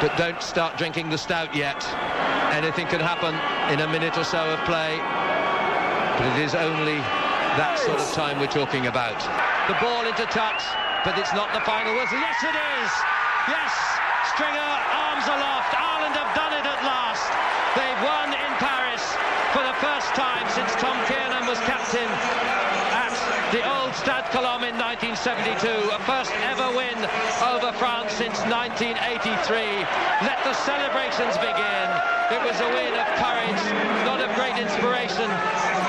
But don't start drinking the stout yet. Anything could happen in a minute or so of play. But it is only that sort of time we're talking about. The ball into touch, but it's not the final whistle. Yes, it is! Yes! Stringer, arms aloft. Ireland have done it at last. They've won in Paris for the first time since Tom Kiernan was captain at the old Stade Colombe in 1972. A first ever win over France since 1983. Let the celebrations begin. It was a win of courage, not of great inspiration,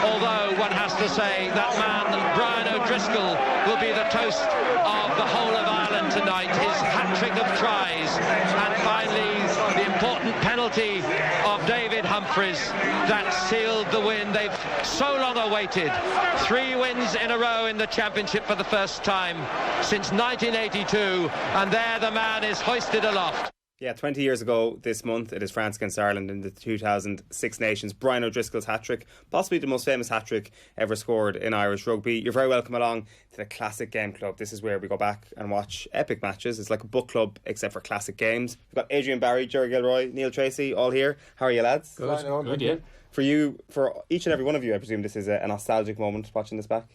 although one has to say that man, Brian O'Driscoll, will be the toast of the whole of Ireland tonight. His hat-trick of tries, and finally the important penalty of David Humphreys that sealed the win they've so long awaited. 3 wins in a row in the championship for the first time since 1982, and there the man is hoisted aloft. Yeah, 20 years ago this month, it is France against Ireland in the 2006 Nations. Brian O'Driscoll's hat-trick, possibly the most famous hat-trick ever scored in Irish rugby. You're very welcome along to the Classic Game Club. This is where we go back and watch epic matches. It's like a book club, except for classic games. We've got Adrian Barry, Jerry Gilroy, Neil Tracy, all here. How are you, lads? Good, yeah. For each and every one of you, I presume this is a nostalgic moment watching this back.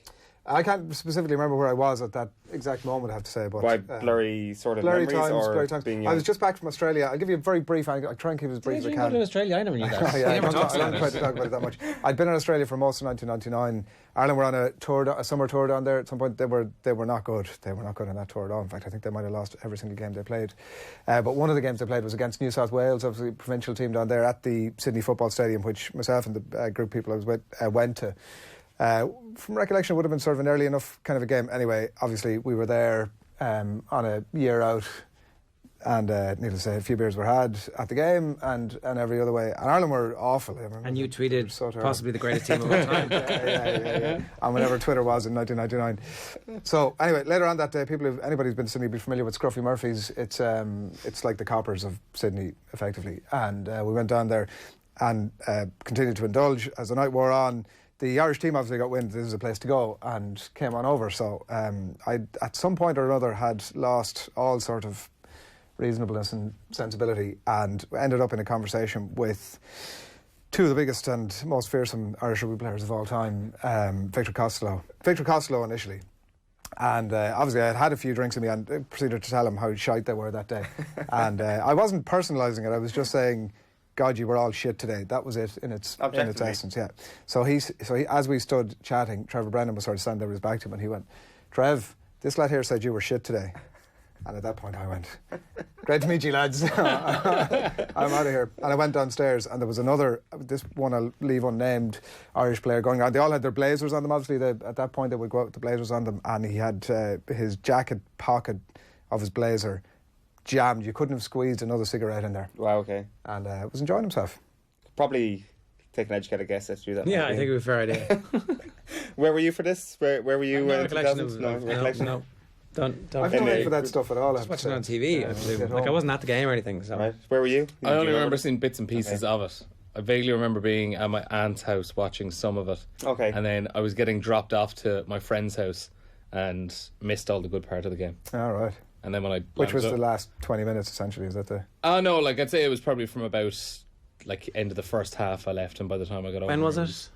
I can't specifically remember where I was at that exact moment, I have to say. But why blurry sort of blurry memories? Blurry times. I was just back from Australia. I'll give you a very brief. I try and keep it as brief as I can. Did you go to Australia? I never knew that. Yeah, I never don't quite talk about it that much. I'd been in Australia for most of 1999. Ireland were on a summer tour down there. At some point, they were not good. They were not good on that tour at all. In fact, I think they might have lost every single game they played. But one of the games they played was against New South Wales, obviously provincial team down there at the Sydney Football Stadium, which myself and the group of people I was with went to. From recollection, it would have been sort of an early enough kind of a game. Anyway, obviously we were there on a year out, and needless to say, a few beers were had at the game and every other way. And Ireland were awful. And you tweeted possibly the greatest team of all time. Yeah. And whenever Twitter was in 1999. So anyway, later on that day, anybody who's been to Sydney will be familiar with Scruffy Murphy's. It's like the Coppers of Sydney, effectively. And we went down there and continued to indulge as the night wore on. The Irish team obviously got wind this was a place to go and came on over. So I, at some point or another, had lost all sort of reasonableness and sensibility and ended up in a conversation with two of the biggest and most fearsome Irish rugby players of all time, Victor Costello initially. And obviously I had a few drinks in me and proceeded to tell him how shite they were that day. And I wasn't personalising it, I was just saying, God, you were all shit today. That was it in its essence, yeah. So he, as we stood chatting, Trevor Brennan was sort of standing there with his back to him, and he went, "Trev, this lad here said you were shit today." And at that point I went, "Great to meet you, lads." I'm out of here. And I went downstairs, and there was this one I'll leave unnamed, Irish player going on. They all had their blazers on them, obviously. At that point they would go out with the blazers on them, and he had his jacket pocket of his blazer jammed. You couldn't have squeezed another cigarette in there. Wow, okay. And was enjoying himself. Probably take an educated guess to do that. Yeah, I think it was a fair idea. Where were you for this? Where were you? No recollection. No. Don't. I've no need for that stuff at all. Just watching it on TV. I presume. Like I wasn't at the game or anything. So. Right. Where were you? I only remember seeing bits and pieces of it. I vaguely remember being at my aunt's house watching some of it. Okay. And then I was getting dropped off to my friend's house and missed all the good part of the game. All right. And then when which was the last 20 minutes essentially, is that the... Oh no, like I'd say it was probably from about like end of the first half I left, and by the time I got over... When was it?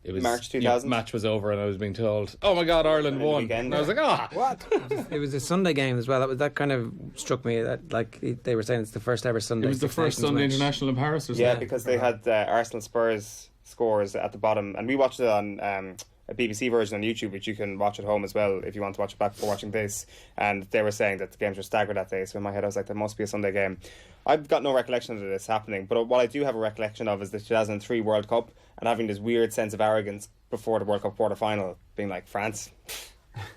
It was March 2000. Match was over and I was being told, "Oh my God, Ireland won." Weekend, and I was like, "Ah, what?" It was a Sunday game as well. That kind of struck me. That like they were saying it's the first ever Sunday. It was the first Sunday international in Paris or something. Yeah, because they had Arsenal Spurs scores at the bottom, and we watched it on a BBC version on YouTube, which you can watch at home as well if you want to watch it back before watching this. And they were saying that the games were staggered that day, so in my head I was like, there must be a Sunday game. I've got no recollection of this happening, but what I do have a recollection of is the 2003 World Cup and having this weird sense of arrogance before the World Cup quarter-final, being like, France?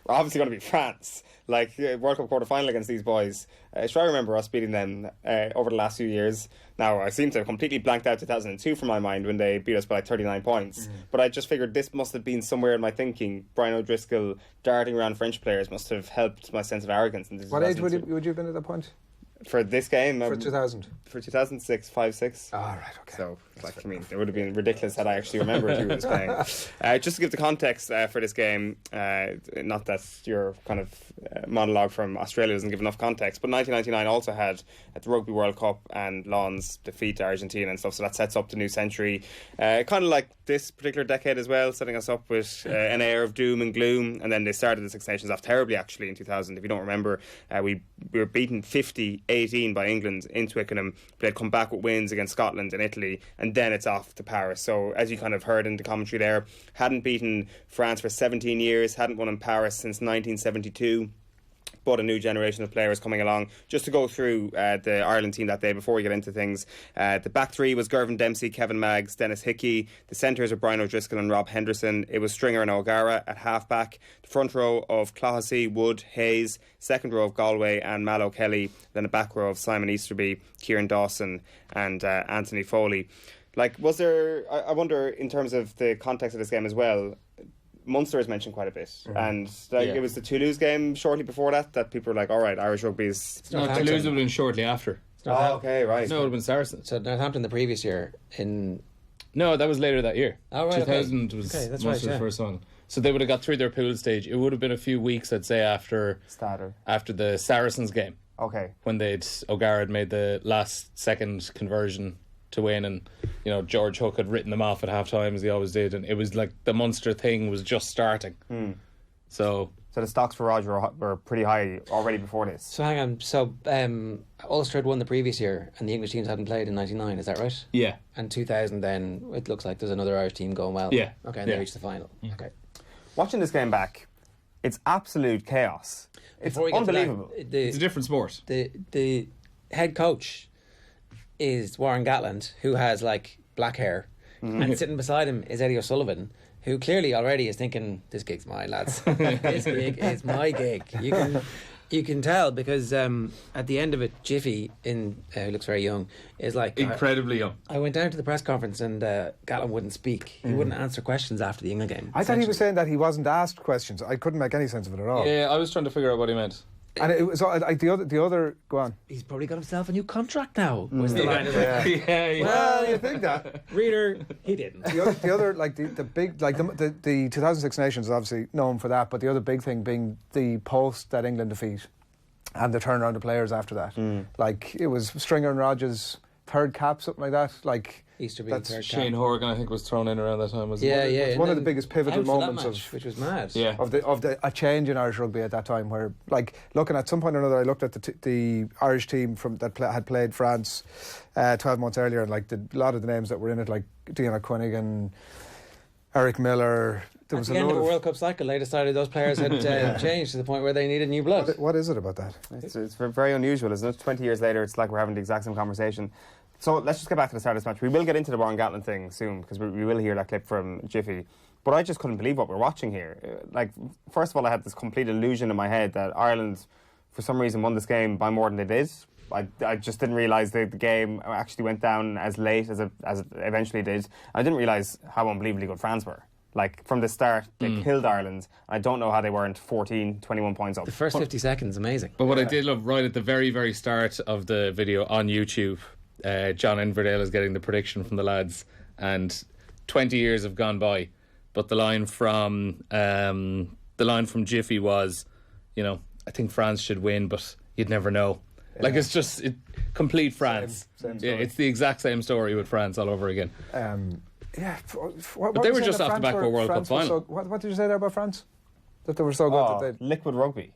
We're obviously going to be France. Like, World Cup quarter-final against these boys. I try to remember us beating them over the last few years. Now, I seem to have completely blanked out 2002 from my mind when they beat us by like 39 points. But I just figured this must have been somewhere in my thinking. Brian O'Driscoll darting around French players must have helped my sense of arrogance. What age would you have been at that point? For this game? For 2000. For 2006, 5-6. Ah, right, okay. So, like, I mean, it would have been ridiculous had I actually remembered who was playing. Just to give the context for this game, not that your kind of monologue from Australia doesn't give enough context, but 1999 also had at the Rugby World Cup and Lon's defeat to Argentina and stuff, so that sets up the new century. Kind of like this particular decade as well, setting us up with an air of doom and gloom, and then they started the Six Nations off terribly, actually, in 2000. If you don't remember, we were beaten 50-18 by England in Twickenham, but they'd come back with wins against Scotland and Italy, and then it's off to Paris. So as you kind of heard in the commentary there, hadn't beaten France for 17 years, hadn't won in Paris since 1972. But a new generation of players coming along. Just to go through the Ireland team that day before we get into things, the back three was Gervin Dempsey, Kevin Maggs, Dennis Hickey. The centres were Brian O'Driscoll and Rob Henderson. It was Stringer and O'Gara at half-back. The front row of Clohessy, Wood, Hayes. Second row of Galway and Mallow Kelly. Then a back row of Simon Easterby, Kieran Dawson and Anthony Foley. Like, was there... I wonder, in terms of the context of this game as well... Munster is mentioned quite a bit, and it was the Toulouse game shortly before that people were like, all right, Irish rugby is... No, Toulouse would have been shortly after. Oh, okay, right. No, it would have been Saracens. So Northampton the previous year in... No, that was later that year. Oh, right, 2000 was that's Munster's first one. So they would have got through their pool stage. It would have been a few weeks, I'd say, after the Saracens game. Okay. When O'Gara had made the last second conversion to win, and George Hook had written them off at half time as he always did, and it was like the Munster thing was just starting. So the stocks for Roger were pretty high already before this. So hang on, so Ulster had won the previous year and the English teams hadn't played in 99, is that right? Yeah. And 2000 then it looks like there's another Irish team going well. Yeah. Okay, and they reached the final. Okay. Watching this game back, it's absolute chaos. It's unbelievable. It's a different sport. The head coach is Warren Gatland, who has like black hair, and sitting beside him is Eddie O'Sullivan, who clearly already is thinking, this gig's mine, lads. This gig is my gig. You can tell because at the end of it, Jiffy, who looks very young, is like... Incredibly young. I went down to the press conference and Gatland wouldn't speak. He wouldn't answer questions after the England game. I thought he was saying that he wasn't asked questions. I couldn't make any sense of it at all. Yeah, I was trying to figure out what he meant. And it was the other. Go on. He's probably got himself a new contract now. Was the line? Yeah. Well, you think that? Reader, he didn't. The other, like the big, like the 2006 Nations is obviously known for that, but the other big thing being the post that England defeat and the turnaround of players after that. Like it was Stringer and Rogers' third cap, something like that. Like Easterby, third cap. Shane Horgan, I think, was thrown in around that time. Wasn't it? Yeah. One of the biggest pivotal moments which was mad. Yeah. of a change in Irish rugby at that time, where like looking at some point or another, I looked at the Irish team had played France 12 months earlier, and like a lot of the names that were in it, like Dion O'Quinnigan, Eric Miller. At the end of a World Cup cycle, they decided those players had changed to the point where they needed new blood. What is it about that? It's very unusual, isn't it? 20 years later, it's like we're having the exact same conversation. So let's just get back to the start of this match. We will get into the Warren Gatland thing soon, because we will hear that clip from Jiffy. But I just couldn't believe what we're watching here. Like, first of all, I had this complete illusion in my head that Ireland, for some reason, won this game by more than they did. I just didn't realise the game actually went down as late as it eventually did. I didn't realise how unbelievably good France were. Like, from the start, they killed Ireland. I don't know how they weren't 14, 21 points up. The first 50 seconds, amazing. But what I did love, right at the very, very start of the video on YouTube, John Inverdale is getting the prediction from the lads, and 20 years have gone by, but the line from Jiffy was, I think France should win, but you'd never know. Yeah. Like, it's just complete France. Same story. It's the exact same story with France all over again. Yeah, but they were just off the back of a World Cup final. What did you say there about France? That they were so good that they... Liquid rugby.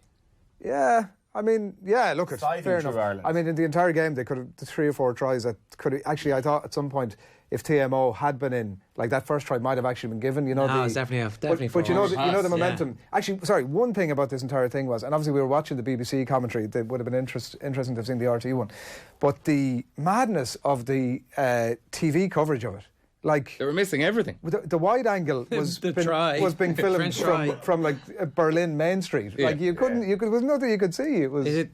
Yeah, I mean, look, it's fair enough. Ireland. I mean, in the entire game, they could have 3 or 4 tries that could have... Actually, I thought at some point, if TMO had been in, like that first try might have actually been given, it's definitely but you know the momentum. Yeah. Actually, sorry, one thing about this entire thing was, and obviously we were watching the BBC commentary, it would have been interesting to have seen the RT one, but the madness of the TV coverage of it. Like, they were missing everything. The wide angle was being filmed from like Berlin Main Street. Yeah. Like there was nothing you could see. It was. Is it?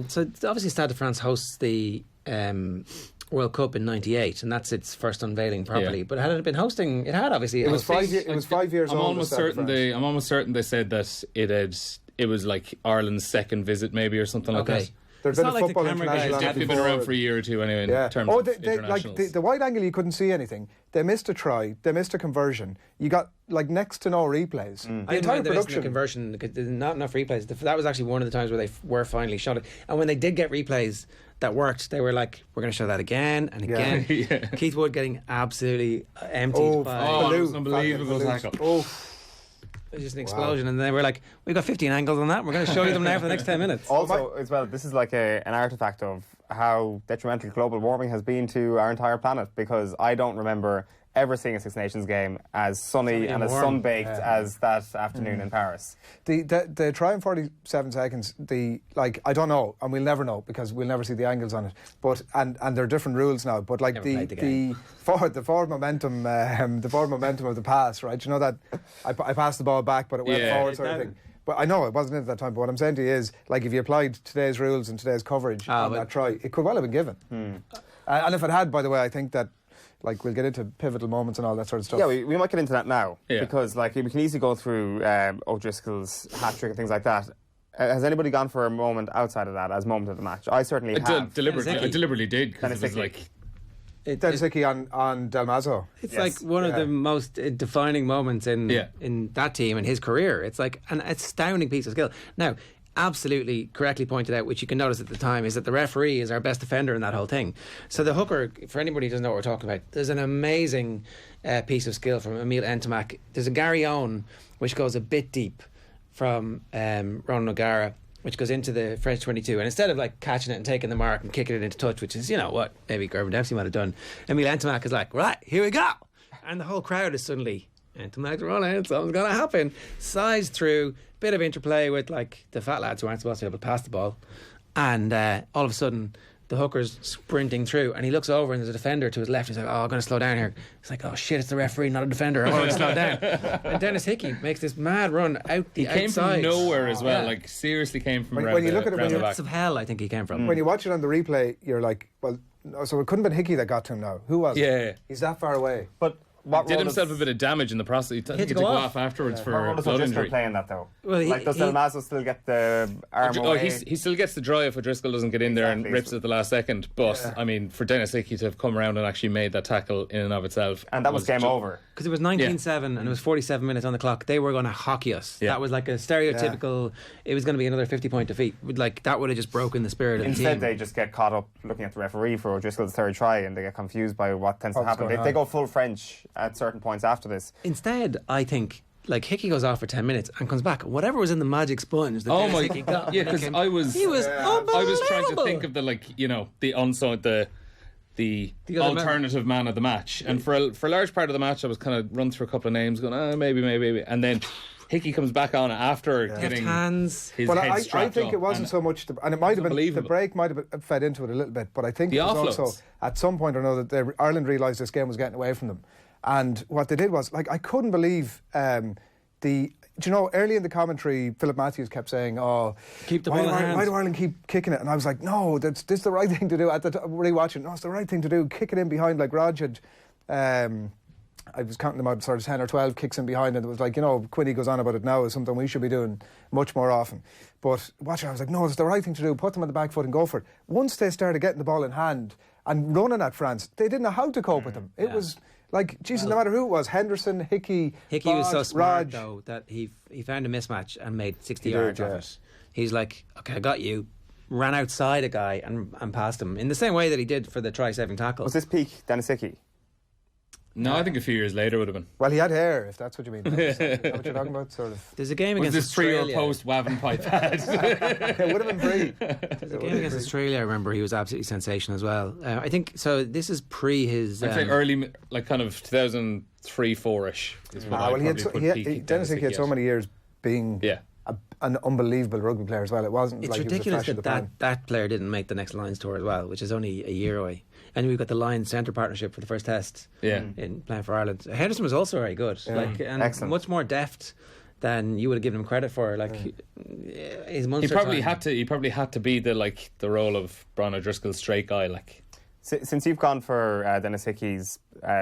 So obviously, Stade de France hosts the World Cup in '98, and that's its first unveiling properly. Yeah. But had it been hosting, it had obviously. It was 5 years. It was 5 years old. I'm almost certain they said that it was like Ireland's second visit, maybe, or something like that. There's It's been a not like the football camera guys international on They've it been before. around for a year or two anyway in terms Oh, of like internationals. the wide angle, you couldn't see anything. They missed a try. They missed a conversion. You got like next to no replays. The I didn't entire mind the missing the production. conversion because there's not enough replays. That was actually one of the times where they were finally shot it. And when they did get replays that worked, they were like, "We're going to show that again and again." Yeah. Keith Wood getting absolutely emptied Oh, by. Oh, it was Bleus, an unbelievable Bleus. tackle. Oh, It was just an explosion, and they were like, "We've got 15 angles on that. We're going to show you them now for the next 10 minutes." Also, as well, this is like an artifact of how detrimental global warming has been to our entire planet, because I don't remember ever seeing a Six Nations game as sunny and as warm. sun-baked as that afternoon in Paris. the try in 47 seconds. I don't know, and we'll never know because we'll never see the angles on it. But and there are different rules now. But like Never played the game. the forward momentum, the forward momentum of the pass, right? You know that I passed the ball back, but it went Yeah. forward, sort of thing. But I know it wasn't in at that time. But what I'm saying to you is, like, if you applied today's rules and today's coverage on that try, it could well have been given. And if it had, by the way, I think that, like, we'll get into pivotal moments and all that sort of stuff. Yeah, we might get into that now, Yeah. because like we can easily go through O'Driscoll's hat-trick and things like that. Has anybody gone for a moment outside of that as moment of the match? I certainly have. I deliberately did because it was Dennis like Dennis Hickey on Del Mazo. It's Yes. like one of Yeah. the most defining moments in that team and his career. It's like an astounding piece of skill. Now, absolutely correctly pointed out, which you can notice at the time, is that the referee is our best defender in that whole thing. So the hooker, for anybody who doesn't know what we're talking about, there's an amazing piece of skill from Emile Ntomac. There's a Gary Owen, which goes a bit deep from Ronan O'Gara, which goes into the French 22. And instead of like catching it and taking the mark and kicking it into touch, which is, you know, what maybe Gervin Dempsey might have done, Emile Ntomac is like, right, here we go. And the whole crowd is suddenly, Ntomac's running, something's going to happen. Size through, bit of interplay with like the fat lads who aren't supposed to be able to pass the ball. And all of a sudden, the hooker's sprinting through, and he looks over, and there's a defender to his left. He's like, "Oh, I'm going to slow down here." He's like, "Oh shit, it's the referee, not a defender. I'm going to slow down." And Dennis Hickey makes this mad run out the he came outside. from nowhere as well. Yeah. Like seriously came from When around you the, look at it, around when the Depths back. of hell, I think he came from. When you watch it on the replay, you're like, well, no, so it couldn't have been Hickey that got to him now. Who was it? Yeah. He's that far away. But what Did role himself does, a bit of damage in the process. He had to go go off. off afterwards what for role does blood O'Driscoll injury. play in that though? Well, Like, does Del Mazo still get the arm Oh, away? he still gets the dry if O'Driscoll doesn't get in there and Exactly. rips it at the last second. But I mean, for Dennis Hickey to have come around and actually made that tackle in and of itself, And that was game over. Because it was 19-7 and it was 47 minutes on the clock. They were going to hockey us. Yeah. That was like a stereotypical. It was going to be another 50-point defeat. Like that would have just broken the spirit of the Instead, team. they just get caught up looking at the referee for O'Driscoll's third try, and they get confused by what tends to What's happen. going They on? go full French at certain points after this. Instead, I think like Hickey goes off for 10 minutes and comes back. Whatever was in the magic sponge that Oh Dennis my Hickey got. yeah, because he I was was unbelievable. I was trying to think of the the unsung the other alternative man of the match, and for a large part of the match I was kind of run through a couple of names going maybe, and then Hickey comes back on after getting hands. his But head I strapped think up, it wasn't and so much, and it might have been, the unbelievable. break might have fed into it a little bit, but I think The it was offloads. also, at some point or another, Ireland realised this game was getting away from them. And what they did was, like, I couldn't believe do you know, early in the commentary, Philip Matthews kept saying, "Oh, Keep the why ball do in Ireland- hand." why do Ireland keep kicking it?" And I was like, "No, this is the right thing to do." At the rewatching, no, it's the right thing to do. Kick it in behind, like Rog had. I was counting them out, sort of 10 or 12 kicks in behind, and it was like, you know, Quinny goes on about it now, is something we should be doing much more often. But watching, I was like, no, it's the right thing to do. Put them on the back foot and go for it. Once they started getting the ball in hand and running at France, they didn't know how to cope with them. It was like, Jesus, no matter who it was, Henderson, Hickey, Hickey was so Bod, smart Rog. though that he found a mismatch and made 60 He did, yards off yeah. it. He's like, okay, I got you. Ran outside a guy and passed him in the same way that he did for the try-saving tackle. Was this peak Dennis Hickey? no, I think a few years later would have been. Well, he had hair, if that's what you mean. Is that what you're talking about? Sort of. There's a game Was against this 3 or Australia. post Waven pipe had? It would have been free. There's a game against Australia. I remember he was absolutely sensational as well. I think so. This is pre his. I'd say early, like kind of 2003-4ish. Is what I'd Well, he had probably so, put he peak Dennis Hickey had so at. many years being Yeah. an unbelievable rugby player as well. It wasn't It's like ridiculous he was a flash that of the pan. that player didn't make the next Lions tour as well, which is only a year away. And we've got the Lions centre partnership for the first test. Yeah. In playing for Ireland. Henderson was also very good, like and Excellent. much more deft than you would have given him credit for. Like his Munster He probably time. had to. He probably had to be the role of Brian O'Driscoll's straight guy. Like Since you've gone for Dennis Hickey's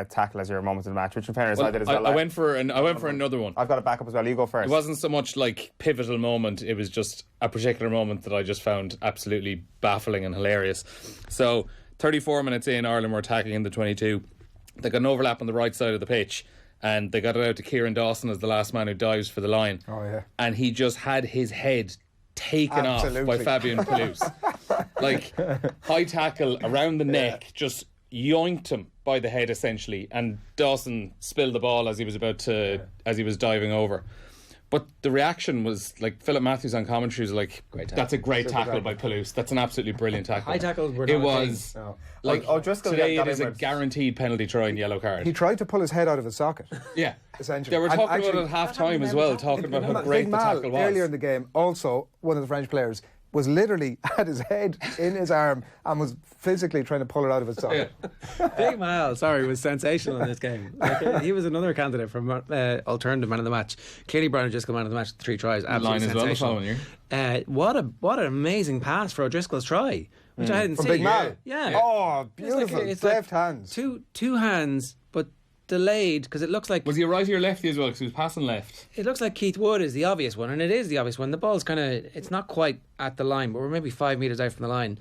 tackle as your moment of the match, which in fairness I did as well. I went for another one. I've got it back up as well. You go first. It wasn't so much like pivotal moment. It was just a particular moment that I just found absolutely baffling and hilarious. So 34 minutes in, Ireland were attacking in the 22. They got an overlap on the right side of the pitch, and they got it out to Kieran Dawson as the last man who dives for the line. Oh yeah. And he just had his head taken off by Fabian Bleus. Like, high tackle around the neck, just yoinked him by the head essentially, and Dawson spilled the ball as he was diving over. But the reaction was like Philip Matthews on commentary was like, "That's a great tackle by Palouse. That's an absolutely brilliant tackle." High tackles were not It was like O'Driscoll today. got It is a in with- guaranteed penalty try and yellow card. He tried to pull his head out of his socket. Yeah, essentially. they were And talking actually, about it at half time as well, talking about how great Big the Mal, tackle was. earlier in the game, also one of the French players was literally had his head in his arm and was physically trying to pull it out of his socket. Big Mal, was sensational in this game. Like, he was another candidate for alternative man of the match. Clearly, Brian O'Driscoll man of the match, 3 tries, absolutely Line as well the sensational. following year. What an amazing pass for O'Driscoll's try, which I didn't From see. Big Mal. Yeah. Oh, beautiful. It's Deft hands. Two hands, but delayed because it looks like Was he a righty or lefty as well? Because he was passing left. it looks like Keith Wood is the obvious one, and it is the obvious one. The ball's it's not quite at the line, but we're maybe 5 metres out from the line,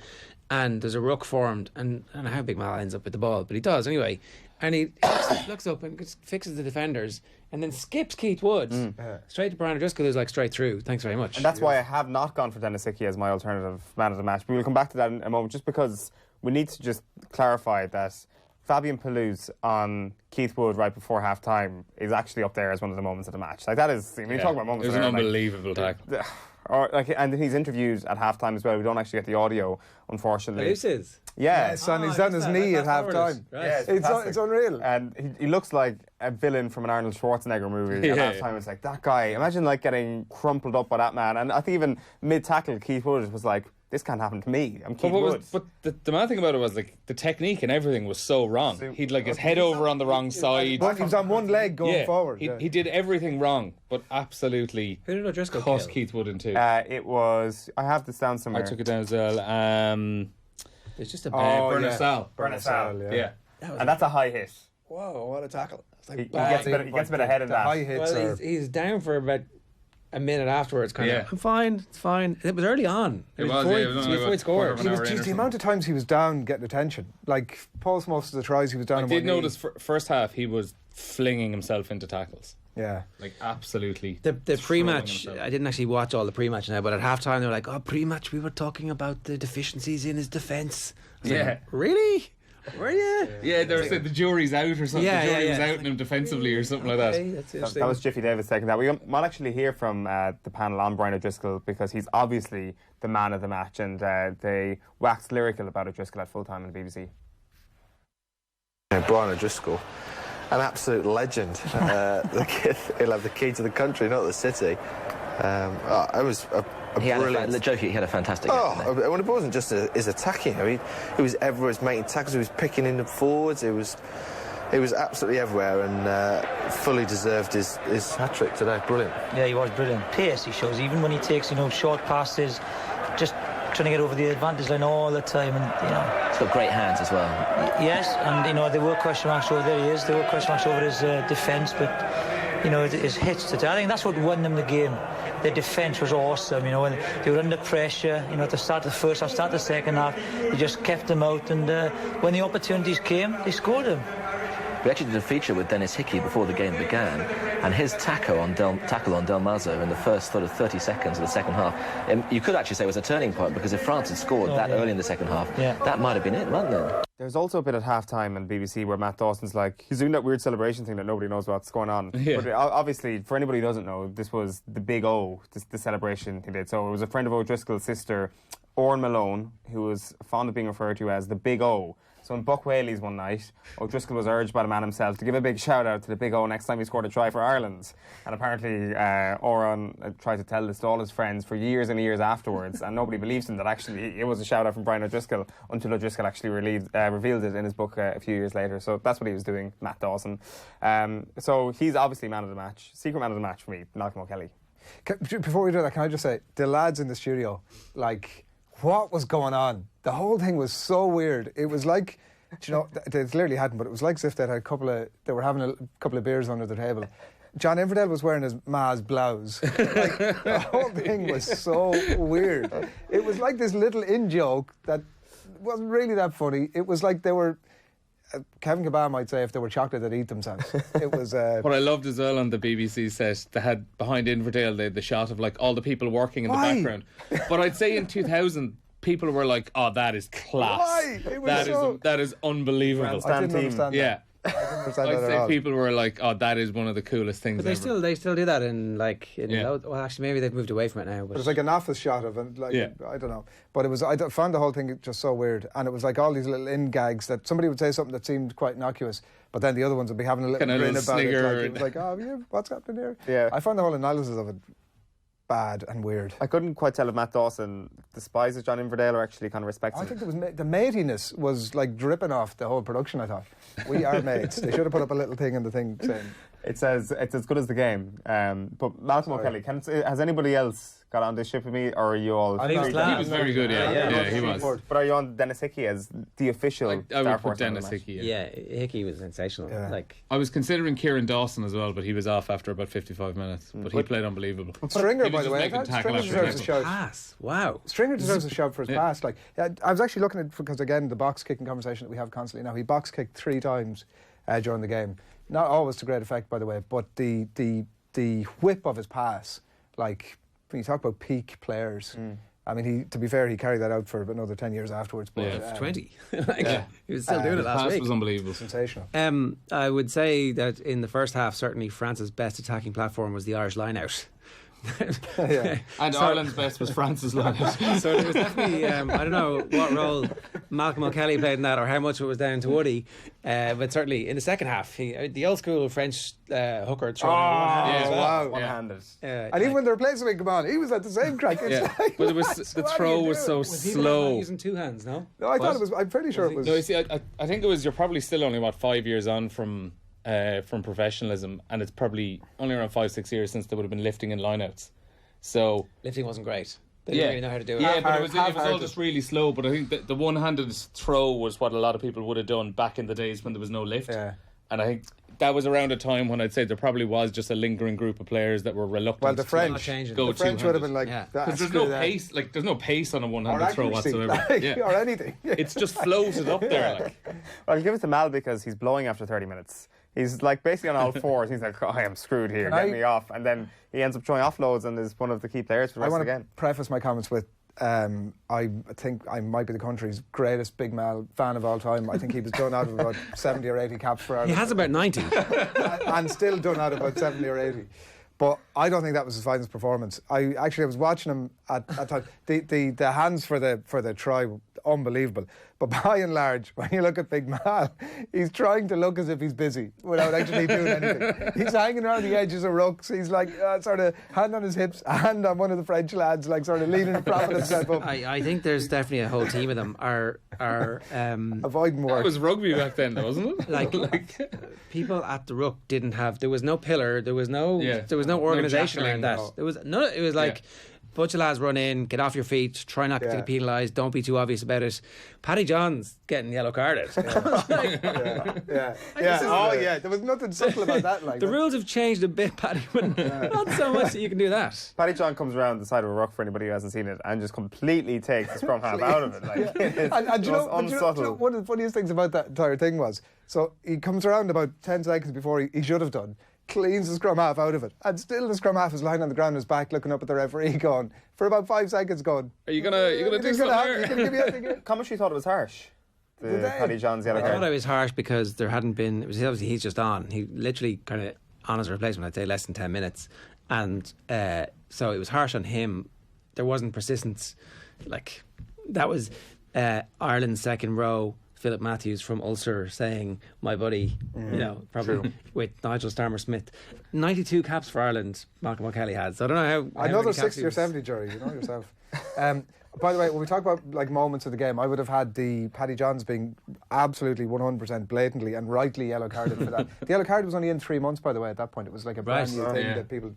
and there's a ruck formed, and I don't know how Big Mal ends up with the ball, but he does anyway. And he looks up and fixes the defenders, and then skips Keith Wood straight to Brian O'Driscoll, who's like straight through. Thanks very much. And that's why I have not gone for Dennis Hickey as my alternative man of the match. But we'll come back to that in a moment, just because we need to just clarify that Fabian Palouse on Keith Wood right before half time is actually up there as one of the moments of the match. Like, that is, I mean, you talk about moments. It was an unbelievable tackle. And he's interviewed at half time as well. We don't actually get the audio, unfortunately. Palouse is. Yeah. Yes, and he's on his knee at half time. Right. Yeah, It's unreal. And he looks like a villain from an Arnold Schwarzenegger movie. At half time, it's like, that guy, imagine like getting crumpled up by that man. And I think even mid tackle, Keith Wood was like, this can't happen to me. I'm Keith Wood. But the mad thing about it was like the technique and everything was so wrong. He'd like his head over on the wrong side. He was on one leg going forward. He did everything wrong, but absolutely Who did O'Driscoll cut kill? Keith Wood in two. It was, I have this down somewhere. I took it down as well. It's just a Bernard Sal. Bernard Sal, Yeah. And that's a high hit. Whoa, what a tackle. It's like He gets a bit ahead of that. High hits Well, are... he's down for about a minute afterwards, kind Yeah. of. I'm fine, it's fine. It was early on. It was, before yeah, he- it was only before he about scored. quarter of an hour in or the something. amount of times he was down getting attention. Like, post most of the tries, he was down I on did one knee. notice first half he was flinging himself into tackles. Yeah. Like, absolutely. The throwing pre-match, himself. I didn't actually watch all the pre-match now, but at halftime they were like, pre-match we were talking about the deficiencies in his defence. Yeah. Really? Were you? Yeah, they were saying the jury's out or something. Yeah, the jury yeah, was yeah. out on him defensively or something like that. Okay, that's interesting. That was Jiffy Davis taking that. We might actually hear from the panel on Brian O'Driscoll, because he's obviously the man of the match, and they waxed lyrical about O'Driscoll at full time on the BBC. Brian O'Driscoll, an absolute legend. The kid, he'll have the key to the country, not the city. It was a brilliant. He had a fantastic game. Well, it wasn't just his attacking. I mean, he was everywhere. He was making tackles. He was picking in the forwards. He was absolutely everywhere, and fully deserved his hat trick today. Brilliant. Yeah, he was brilliant. Pace he shows, even when he takes short passes, just trying to get over the advantage line all the time, and He's got great hands as well. yes, and there were question marks over there. He is. There were question marks over his defence, but his hits today. I think that's what won them the game. Their defence was awesome. When they were under pressure. At the start of the first half, start of the second half, they just kept them out, and when the opportunities came, they scored them. We actually did a feature with Dennis Hickey before the game began, and his tackle on Del Mazo in the first sort of 30 seconds of the second half, you could actually say it was a turning point, because if France had scored early in the second half, that might have been it, wasn't it? There's also a bit at half-time on BBC where Matt Dawson's like, he's doing that weird celebration thing that nobody knows what's going on. Yeah. But obviously, for anybody who doesn't know, this was the Big O, the celebration he did. So it was a friend of O'Driscoll's sister, Oran Malone, who was fond of being referred to as the Big O. So in Buck Whaley's one night, O'Driscoll was urged by the man himself to give a big shout out to the Big O next time he scored a try for Ireland. And apparently Oran tried to tell this to all his friends for years and years afterwards, and nobody believes him that actually it was a shout out from Brian O'Driscoll, until O'Driscoll actually revealed it in his book a few years later. So that's what he was doing, Matt Dawson. So he's obviously man of the match. Secret man of the match for me, Malcolm O'Kelly. Before we do that, can I just say, the lads in the studio, like, what was going on? The whole thing was so weird. It was like, do you know, they clearly hadn't, but it was like as if they were having a couple of beers under the table. John Inverdale was wearing his ma's blouse. Like, the whole thing was so weird. It was like this little in-joke that wasn't really that funny. It was like they were... Kevin Cabana might say if they were chocolate, they'd eat themselves. It was... What I loved as well on the BBC set, they had behind Inverdale the shot of like all the people working in the background. But I'd say in 2000, people were like, "Oh, that is class. Why? It was that is unbelievable." I didn't understand Yeah. that. I didn't understand I'd that at say all. people were like, "Oh, that is one of the coolest things But ever." they still do that in Yeah. well, actually maybe they've moved away from it now. But It was like an office shot of it, I don't know. But it was. I found the whole thing just so weird, and it was like all these little in-gags that somebody would say something that seemed quite innocuous, but then the other ones would be having a little Kinda a grin little about snigger. it. Like, oh, yeah, what's happening here? Yeah. I found the whole analysis of it bad and weird. I couldn't quite tell if Matt Dawson despises John Inverdale or actually kind of respects I him. think it was the matiness was like dripping off the whole production. I thought we are mates. They should have put up a little thing in the thing saying. It says it's as good as the game. But Malcolm O'Kelly, has anybody else got on this ship with me, or are you all? I think it's He class. was very good. Yeah, he was. But are you on Dennis Hickey as the official? I Star would put Force Dennis man of the Hickey. Yeah, Hickey was sensational. Yeah. Like I was considering Kieran Dawson as well, but he was off after about 55 minutes. But he played unbelievable. Stringer, He by was the just way, I making thought tackle Stringer after deserves a tackle. shout. pass. Wow. Stringer deserves a shout for his Yeah. pass. Like, I was actually looking at because again the box kicking conversation that we have constantly now. He box kicked 3 times during the game. Not always to great effect, by the way, but the whip of his pass, like when you talk about peak players. I mean, to be fair, he carried that out for another 10 years afterwards. But, Yeah, 20. He was still doing it His last pass week. was unbelievable. sensational. I would say that in the first half, certainly France's best attacking platform was the Irish line-out. Yeah. And Ireland's best was Francis Lannett. So there was definitely, I don't know what role Malcolm O'Kelly played in that or how much it was down to Woody, but certainly in the second half, the old school French hooker throwing one hand yeah, as well. wow. One-handed. And even when they were playing something, come on, he was at the same crack. It's Yeah, like, but it was what the do throw you was do? so Was he not slow. using 2 hands, no? No, I thought What? it was. I'm pretty sure it was. No, you see, I think it was. You're probably still only about 5 years on from professionalism, and it's probably only around 5-6 years since they would have been lifting in lineouts. So Lifting wasn't great. They didn't really know how to do it. Yeah, but it was all half-hearted. just really slow. But I think that the one-handed throw was what a lot of people would have done back in the days when there was no lift. Yeah. And I think that was around a time when I'd say there probably was just a lingering group of players that were reluctant. Well, the to French, Not changing. go the French would have been like, Yeah. "Ah, Because there's screw no that." pace. Like there's no pace on a or one-handed throw accuracy, whatsoever. like, Yeah. or anything. It's just floated up there. Like. Well, I'll give it to Mal because he's blowing after 30 minutes. He's like basically on all fours. He's like, I am screwed here. Get me off. And then he ends up throwing offloads and is one of the key players for the I rest of want the to game. preface my comments with I think I might be the country's greatest Big Mal fan of all time. I think he was done out of about 70 or 80 caps for Ireland. He has about 90. and still done out about 70 or 80. But I don't think that was his finest performance. I was watching him at time. The hands for the try were unbelievable. But by and large, when you look at Big Mal, he's trying to look as if he's busy without actually doing anything. He's hanging around the edges of rucks. He's like sort of hand on his hips, hand on one of the French lads, like sort of leaning and propping himself up. I think there's definitely a whole team of them are Avoiding work. That was rugby back then, wasn't it? like people at the Rook didn't have. There was no pillar. There was no. Yeah. There was no organisation jack around that. around. There was no. It was like. Bunch of lads run in, get off your feet, try not to Yeah. get penalised, don't be too obvious about it. Paddy Johns getting yellow carded. Yeah. Oh, yeah. There was nothing subtle about that. Like The rules have changed a bit, Paddy, but not so much that you can do that. Paddy John comes around the side of a ruck for anybody who hasn't seen it and just completely takes the scrum half out of it. Like, it's And do you know, unsubtle. one of the funniest things about that entire thing was, so he comes around about 10 seconds before he should have done, cleans the scrum half out of it, and still the scrum half is lying on the ground on his back looking up at the referee going, for about 5 seconds going, Are you gonna do "You're something gonna here?" give me anything here?" Commentary thought it was harsh. Did The they? Paddy John's yellow I thought card. I was harsh because there hadn't been. It was obviously he's just on. He literally kind of on his replacement. I'd say less than 10 minutes, and so it was harsh on him. There wasn't persistence. Like that was Ireland's second row. Philip Matthews from Ulster saying, "My buddy," you know, probably with Nigel Starmer-Smith. 92 caps for Ireland. Malcolm O'Kelly had. So I don't know how. Another many caps 60 he or was- 70, Jerry, you know yourself. By the way, when we talk about like moments of the game, I would have had the Paddy Johns being absolutely 100% blatantly and rightly yellow carded for that. The yellow card was only in 3 months, by the way, at that point. It was like a brand new thing that people...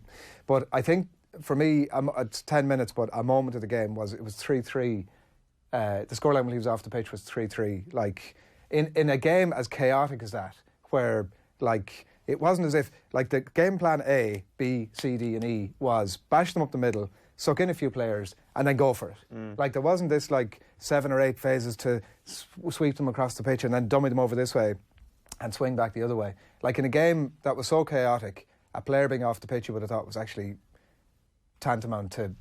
But I think, for me, it's 10 minutes, but a moment of the game was, it was 3-3 the scoreline when he was off the pitch was 3-3. Like in a game as chaotic as that, where like it wasn't as if like the game plan A, B, C, D, and E was bash them up the middle, suck in a few players, and then go for it. Like there wasn't this like 7 or 8 phases to sweep them across the pitch and then dummy them over this way and swing back the other way. Like in a game that was so chaotic, a player being off the pitch you would have thought was actually tantamount to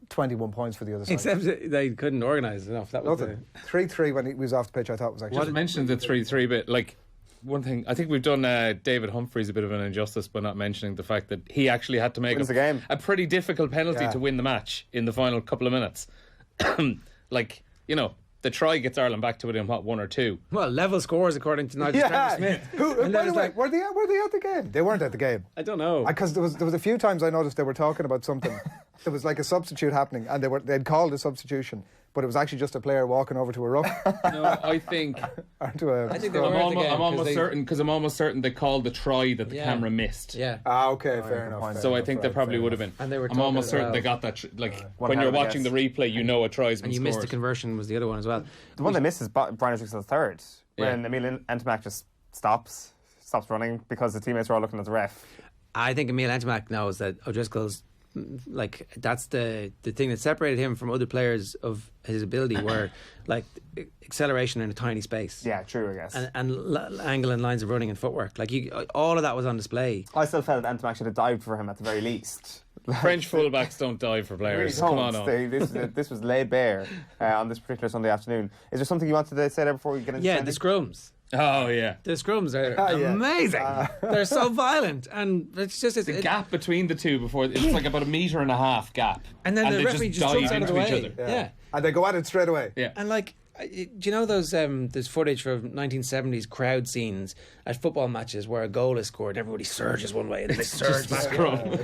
21 points for the other side. Except they couldn't organise enough. That was 3-3 when he was off the pitch, I thought was actually... Just mentioned the 3-3 bit, like one thing, I think we've done David Humphreys a bit of an injustice by not mentioning the fact that he actually had to make a pretty difficult penalty to win the match in the final couple of minutes. Like, you know, the try gets Ireland back to within, 1 or 2. Well, level scores according to Nigel Smith. By the way, were they at the game? They weren't at the game. I don't know. Because there was a few times I noticed they were talking about something. There was like a substitute happening and they'd called a substitution, but it was actually just a player walking over to a ruck. No, I think I think they were at the game, I'm almost certain they called the try that the camera missed. Yeah. Okay, fair enough. So I think they probably would have been. And they were I'm almost certain well. they got that. When you're watching the replay, you know a try's been And you scored. missed the conversion was the other one as well. The one they missed is Brian O'Driscoll's third, when Emil Ntamack just stops running because the teammates are all looking at the ref. I think Emil Ntamack knows that O'Driscoll's like that's the thing that separated him from other players of his ability, were like acceleration in a tiny space. Yeah, true, I guess. And angle and lines of running and footwork. Like all of that was on display. I still felt Ntamack should have dived for him at the very least. French fullbacks don't dive for players. Come on. This was laid bare on this particular Sunday afternoon. Is there something you wanted to say there before we get into the scrums? Oh yeah, the scrums are amazing. They're so violent, and it's just the gap between the two before it's like about 1.5 meter gap, and then the referee just jumps out of the way. Each other. Yeah, and they go at it straight away. Yeah, and like, do you know those there's footage from 1970s crowd scenes at football matches where a goal is scored, everybody surges one way and they surge back.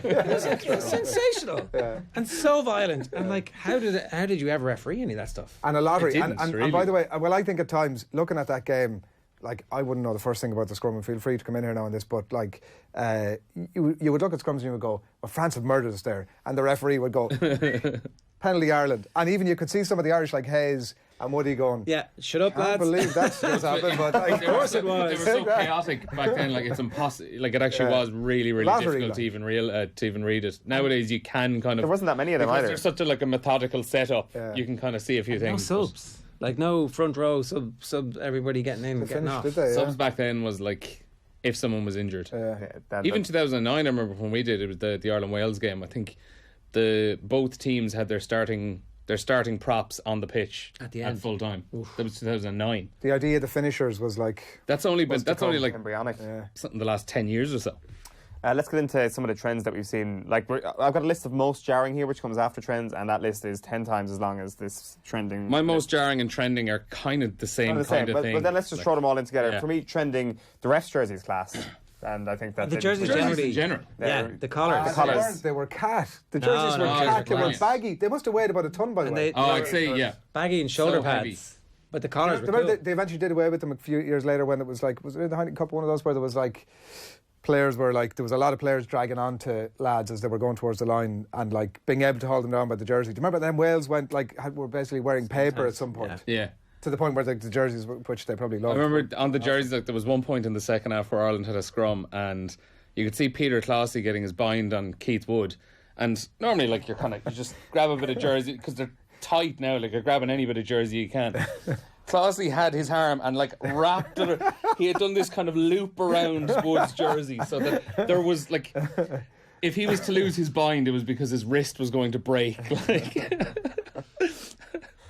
It's sensational and so violent. And like, how did you ever referee any of that stuff? And a lottery. Really. And by the way, well, I think at times looking at that game, like I wouldn't know the first thing about the scrum, and feel free to come in here now on this, but like you would look at scrums and you would go, well, France have murdered us there, and the referee would go penalty Ireland, and even you could see some of the Irish like Hayes and Woody going, yeah, shut up, lads. I can't believe that's just happened, but like, of course it was. They were so chaotic back then, like it's impossible. Like it actually was really lottery, difficult to even read it. Nowadays you can kind of, there wasn't that many of them either. There's such a methodical setup. You can kind of see a few things. No subs. Like no front row sub everybody getting in and getting off. Did they, Subs back then was like if someone was injured. Even 2009, I remember when we did it was the Ireland Wales game. I think both teams had their starting props on the pitch at the end at full time. That was 2009. The idea of the finishers was like that's only like embryonic. Something the last 10 years or so. Let's get into some of the trends that we've seen. Like I've got a list of most jarring here, which comes after trends, and that list is 10 times as long as this trending. My most jarring and trending are kind of the same kind of thing. But then let's just throw them all in together. Yeah. For me, trending, the refs' jerseys class. And I think that the jerseys in general. Yeah, the collars. They were cat. The jerseys were cat. They were baggy. They must have weighed about a ton, by the way. I'd say baggy and shoulder pads. Heavy. But the collars were cool. They eventually did away with them a few years later when it was like, was it in the Heineken Cup, one of those where there was like players were like, there was a lot of players dragging on to lads as they were going towards the line and like being able to hold them down by the jersey. Do you remember then Wales went like were basically wearing paper at some point? Yeah. To the point where the jerseys, which they probably loved. I remember on the jerseys, like there was one point in the second half where Ireland had a scrum and you could see Peter Clossy getting his bind on Keith Wood, and normally like you just grab a bit of jersey because they're tight now, like you're grabbing any bit of jersey you can. Clossy had his arm and like wrapped it. He had done this kind of loop around Wood's jersey so that there was like, if he was to lose his bind, it was because his wrist was going to break. Like.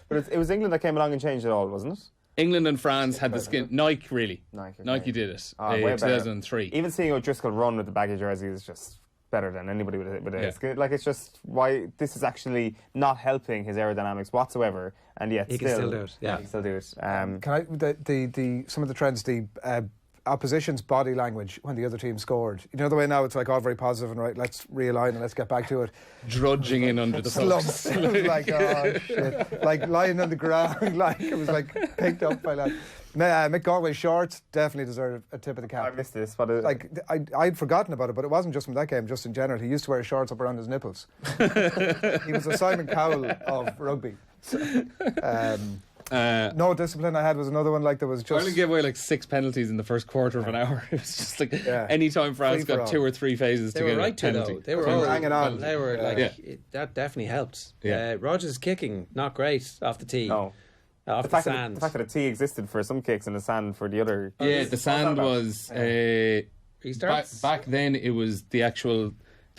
But it was England that came along and changed it all, wasn't it? England and France had the skin. Nike really. Nike did it. 2003. Even seeing O'Driscoll run with the baggy jersey is just better than anybody with a skin. Like it's just why this is actually not helping his aerodynamics whatsoever, and yet he can still do it. Yeah, he can still do it. Can I the some of the trends, the opposition's body language when the other team scored. You know the way now it's like all very positive and right, let's realign and let's get back to it. Drudging in under the slumps. It was like, oh shit. Like lying on the ground, like it was like picked up by that. Mick Galway's shorts definitely deserve a tip of the cap. I missed this, but like I'd forgotten about it, but it wasn't just from that game, just in general. He used to wear shorts up around his nipples. He was a Simon Cowell of rugby. No discipline I had was another one. Like there was just Ireland gave away like 6 penalties in the first quarter of an hour. It was just like any time France Free for got all. 2 or 3 phases They to were get right a to penalty. though. They were They all were hanging on. They were like Yeah. that definitely helped. Yeah. Rogers' kicking not great off the tee. No. Off The the fact, sand. the fact that a tee existed for some kicks and a sand for the other. Yeah, the sand was Restarts. back then. It was the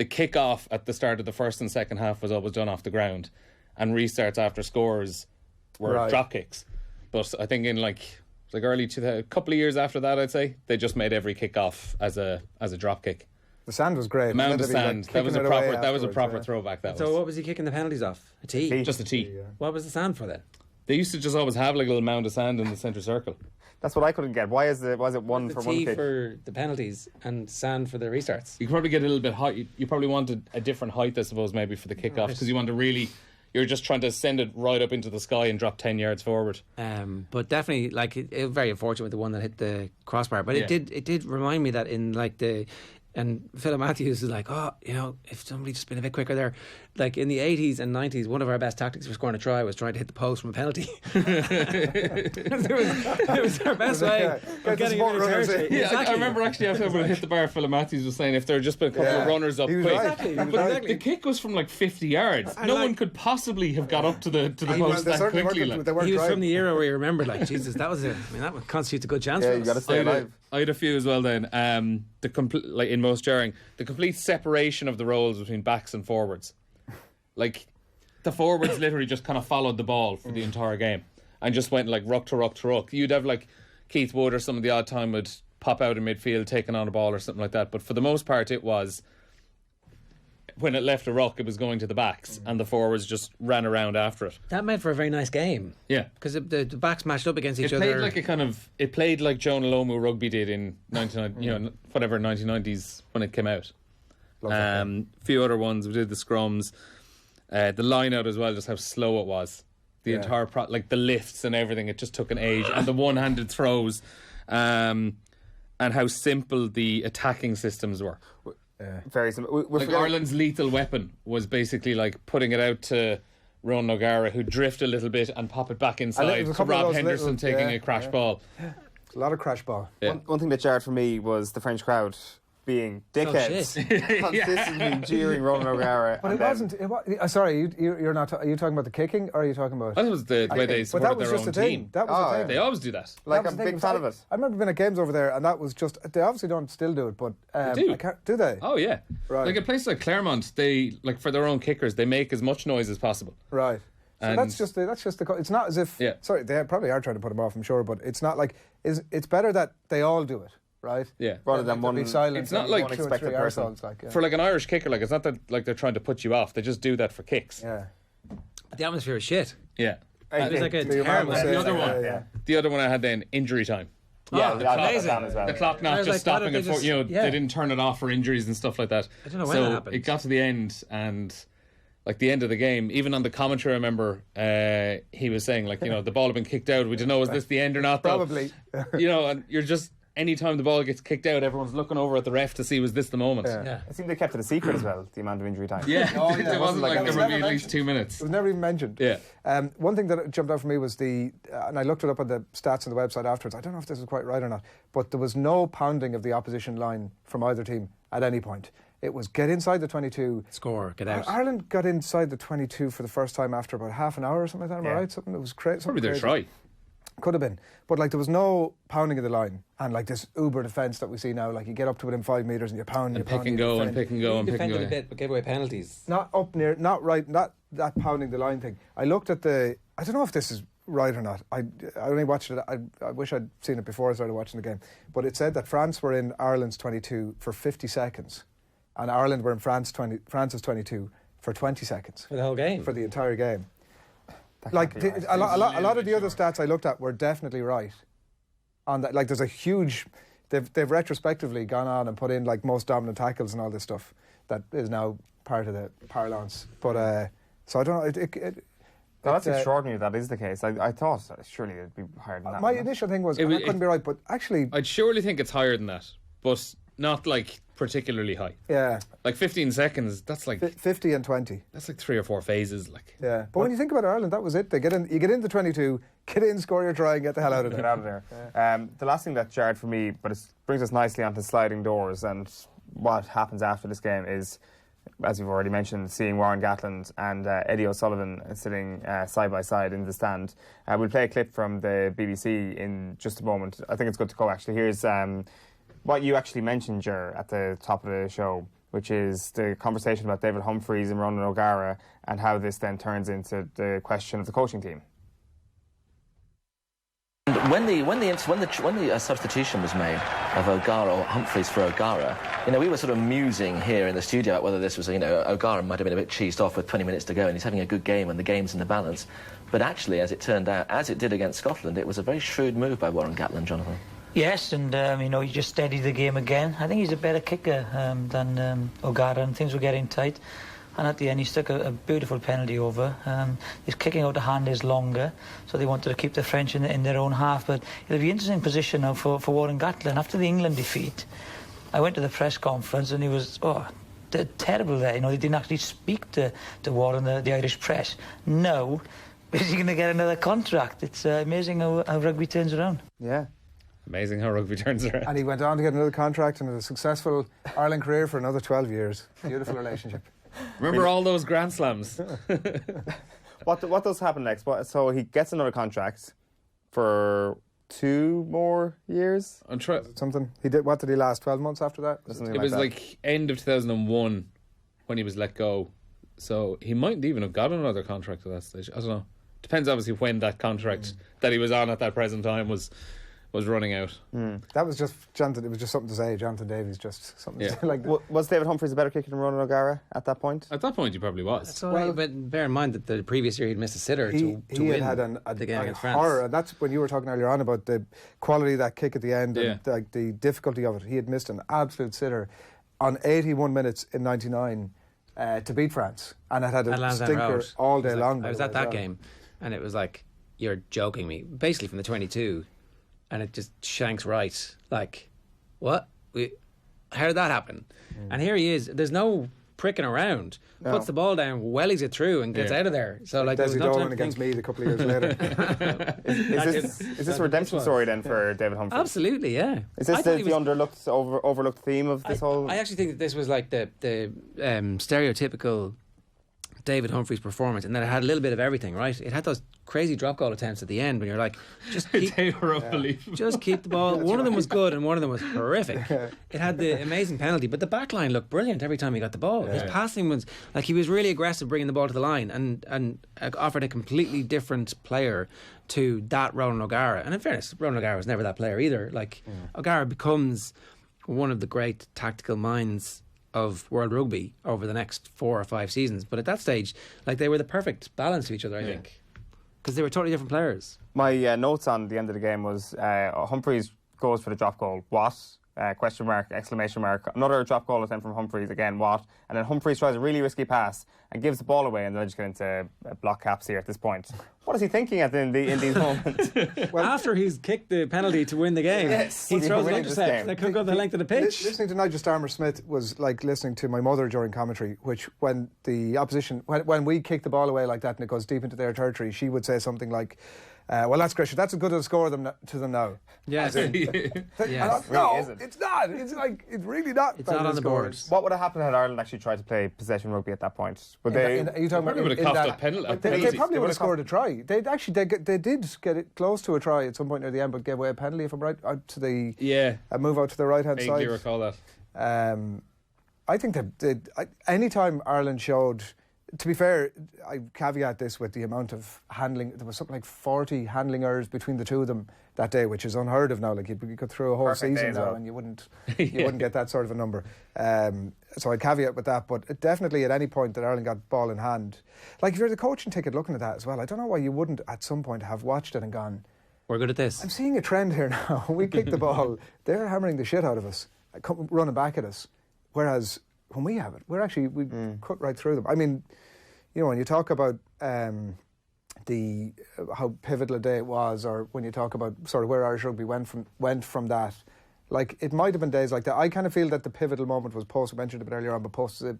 kick-off at the start of the first and second half was always done off the ground, and restarts after scores were Right. drop kicks. But I think in like early to a couple of years after that, I'd say they just made every kick-off as a drop kick. the sand was great. The mound And of then they'd be, sand. like, That was a kicking it away proper. That was a afterwards, proper yeah. throwback. That So was what was he kicking the penalties off? A tee. just a tee. What was the sand for then? They used to just always have like a little mound of sand in the centre circle. That's what I couldn't get. Why is it one The for one tee kick? for the penalties and sand for the restarts. You could probably get a little bit height. You probably wanted a different height, I suppose, maybe for the kickoff because you want to really. You're just trying to send it right up into the sky and drop 10 yards forward. But definitely, like, it was very unfortunate with the one that hit the crossbar. But Yeah. it did remind me that in like and Philip Matthews is like, oh, you know, if somebody just been a bit quicker there. Like in the 80s and 90s, one of our best tactics for scoring a try was trying to hit the post from a penalty. it was our best way Yeah. of Get the getting support in runners territory. in. Yeah, Exactly. I remember actually after we hit the bar, Philip Matthews was saying if there had just been a couple of runners up He was quick. right. Exactly. He was But right. exactly. The kick was from like 50 yards. And No like- one could possibly have got up to the Well, post they that certainly quickly. weren't- Like. they weren't He was driving. from the era where you remember, like, Jesus, that would constitute a good chance Yeah, for you us. got to stay alive. I had a few as well then. The complete, like in most jarring, the complete separation of the roles between backs and forwards. Like the forwards literally just kind of followed the ball for the entire game and just went like ruck to ruck to ruck. You'd have like Keith Wood or some of the odd time would pop out in midfield taking on a ball or something like that. But for the most part, it was when it left a ruck, it was going to the backs and the forwards just ran around after it. That made for a very nice game. Yeah. Because the backs matched up against each It played other. like it played like Jonah Lomu rugby did in 1990s when it came out. A few other ones we did the scrums, the line out as well, just how slow it was. The entire like the lifts and everything, it just took an age, and the one-handed throws, and how simple the attacking systems were. Very simple. Like Ireland's lethal weapon was basically like putting it out to Ron O'Gara, who drift a little bit and pop it back And inside it was a to couple of Rob those Henderson little- taking yeah, a crash yeah. ball. A lot of crash ball. Yeah. One thing that jarred for me was the French crowd being dickheads, consistently jeering Ronan O'Gara. But and it then- wasn't. Sorry, you're not. Are you talking about the kicking, or are you talking about? That was the way they But supported that was their just own the thing. team. That was the thing. They always do that. Like, That was I'm the a thing, big because fan of it. I remember being at games over there, and that was just. They obviously don't still do it, but do. I can't, do they? Oh yeah, Right. like a place like Claremont, they like for their own kickers, they make as much noise as possible. Right. So And- that's just the. It's not as if. Yeah. Sorry, they probably are trying to put them off. I'm sure, but it's not like. It's better that they all do it, right? Yeah. Rather than Like, one. be silent. It's not and like two or unexpected three person. arseholes, like, yeah. For like an Irish kicker, like it's not that like they're trying to put you off. They just do that for kicks. Yeah. the atmosphere was shit. Yeah. It was like a The terrible. amount of The other yeah, one. yeah. The other one I had then injury time. Yeah, Oh, the clock amazing. down as well. The clock I not was just like, why stopping don't it they for just- you know yeah. they didn't turn it off for injuries and stuff like that. I don't know when so that happened. it got to the end and like the end of the game, even on the commentary, I remember he was saying like the ball had been kicked out. We didn't know was this the end or not. Though. Probably. And you're just anytime the ball gets kicked out, everyone's looking over at the ref to see was this the moment. Yeah. I think they kept it a secret as well, the amount of injury time. Yeah, Oh, yeah. it wasn't like It there was would be never at least mentioned. 2 minutes. It was never even mentioned. Yeah. One thing that jumped out for me was and I looked it up on the stats on the website afterwards. I don't know if this is quite right or not, but there was no pounding of the opposition line from either team at any point. It was get inside the 22. Score, get out. Ireland got inside the 22 for the first time after about half an hour or something like that. Am I Yeah. right? Something that was crazy. Probably their try. Could have been. But like there was no pounding of the line and like this uber defence that we see now. Like you get up to within 5 metres and you pound And pick and go and pick and go and pick and Defended go. a bit, but gave away penalties. Not up near, not right, not that pounding the line thing. I looked at I don't know if this is right or not. I only watched it, I wish I'd seen it before I started watching the game. But it said that France were in Ireland's 22 for 50 seconds and Ireland were in France's 22 for 20 seconds. For the whole game. For the entire game. Like a lot of the other stats I looked at were definitely right. On that, like there's a huge, they've retrospectively gone on and put in like most dominant tackles and all this stuff that is now part of the parlance. But so I don't know. That's extraordinary. That is the case. I thought surely it'd be higher than that. My wouldn't it? initial thing was It and was- that couldn't be right, but actually, I'd surely think it's higher than that, but not like particularly high. Yeah. Like 15 seconds, that's like 50 and 20. That's like 3 or 4 phases. Like, yeah. But when you think about Ireland, that was it. They get in. You get into 22, get in, score your try, and get the hell out of there. Get out of there. The last thing that jarred for me, but it brings us nicely onto sliding doors, and what happens after this game is, as we've already mentioned, seeing Warren Gatland and Eddie O'Sullivan sitting side by side in the stand. We'll play a clip from the BBC in just a moment. I think it's good to go, actually. Here's what you actually mentioned, Ger, at the top of the show, which is the conversation about David Humphreys and Ronan O'Gara, and how this then turns into the question of the coaching team. When the substitution was made of O'Gara or Humphreys for O'Gara, we were sort of musing here in the studio about whether this was, O'Gara might have been a bit cheesed off with 20 minutes to go and he's having a good game and the game's in the balance. But actually, as it turned out, as it did against Scotland, it was a very shrewd move by Warren Gatland, Jonathan. Yes, and he just steadied the game again. I think he's a better kicker than O'Gara, and things were getting tight. And at the end, he stuck a beautiful penalty over. His kicking out the hand is longer, so they wanted to keep the French in their own half. But it'll be an interesting position now for Warren Gatland. After the England defeat, I went to the press conference, and he was terrible there. They didn't actually speak to Warren, the Irish press. Now, is he going to get another contract? It's amazing how rugby turns around. Yeah. Amazing how rugby turns around. And he went on to get another contract and a successful Ireland career for another 12 years. Beautiful relationship. Remember all those Grand Slams? What does happen next? So he gets another contract for 2 more years? Something. He did. What did he last? 12 months after that? It was like end of 2001 when he was let go. So he mightn't even have got another contract at that stage. I don't know. Depends obviously when that contract that he was on at that present time was running out. That was just Jonathan. It was just something to say. Jonathan Davies, just something. To say, like was David Humphreys a better kicker than Ronan O'Gara at that point? At that point, he probably was. So, but bear in mind that the previous year he'd missed a sitter to win the game against France. Horror, and that's when you were talking earlier on about the quality of that kick at the end and the difficulty of it. He had missed an absolute sitter on 81 minutes in '99 to beat France, and it had a stinker all day long. I was at that game, and it was like, you're joking me. Basically from the 22. And it just shanks right. Like, what? How did that happen? And here he is. There's no pricking around. No. Puts the ball down, wellies it through, and gets out of there. So, like, Desi Dolan against Meath a couple of years later. Is this a redemption story then for David Humphreys? Absolutely, yeah. Is this the overlooked theme of this whole? I actually think that this was like the stereotypical David Humphreys performance, and that it had a little bit of everything, right? It had those crazy drop goal attempts at the end when you're like, just keep the ball. One of them was good and one of them was horrific. It had the amazing penalty, but the back line looked brilliant every time he got the ball. His passing was like, he was really aggressive bringing the ball to the line and offered a completely different player to that Ronan O'Gara. And in fairness, Ronan O'Gara was never that player either. Like, O'Gara becomes one of the great tactical minds of World Rugby over the next 4 or 5 seasons. But at that stage, like, they were the perfect balance to each other, I think. Because they were totally different players. My notes on the end of the game was Humphreys goes for the drop goal. What? Question mark, exclamation mark. Another drop goal attempt from Humphreys, again, what? And then Humphreys tries a really risky pass and gives the ball away, and they'll just get into block caps here at this point. What is he thinking in these moments? Well, after he's kicked the penalty to win the game, he throws an intercept that could go the length of the pitch. Listening to Nigel Starmer-Smith was like listening to my mother during commentary, which when the opposition, when we kick the ball away like that and it goes deep into their territory, she would say something like, well, that's great. That's as good a score to them now. Yes. No, it's not. It's like, it's really not. It's not on the board. What would have happened had Ireland actually tried to play possession rugby at that point? Would are you talking about would have coughed up penalty? They probably would have scored a try. They did get it close to a try at some point near the end, but gave away a penalty, if I'm right, out to the move out to the right hand side. I vaguely recall that. I think that any time Ireland showed. To be fair, I caveat this with the amount of handling. There was something like 40 handling errors between the two of them that day, which is unheard of now. Like, you could through a whole season now and you wouldn't get that sort of a number. So I'd caveat with that, but definitely at any point that Ireland got ball in hand, like if you're the coaching ticket looking at that as well, I don't know why you wouldn't at some point have watched it and gone, we're good at this. I'm seeing a trend here now. We kick the ball, they're hammering the shit out of us, running back at us, whereas when we have it, we cut right through them. I mean, you know, when you talk about how pivotal a day it was, or when you talk about sort of where Irish rugby went from that Like, it might have been days like that. I kind of feel that the pivotal moment was post, I mentioned a bit earlier on, but post the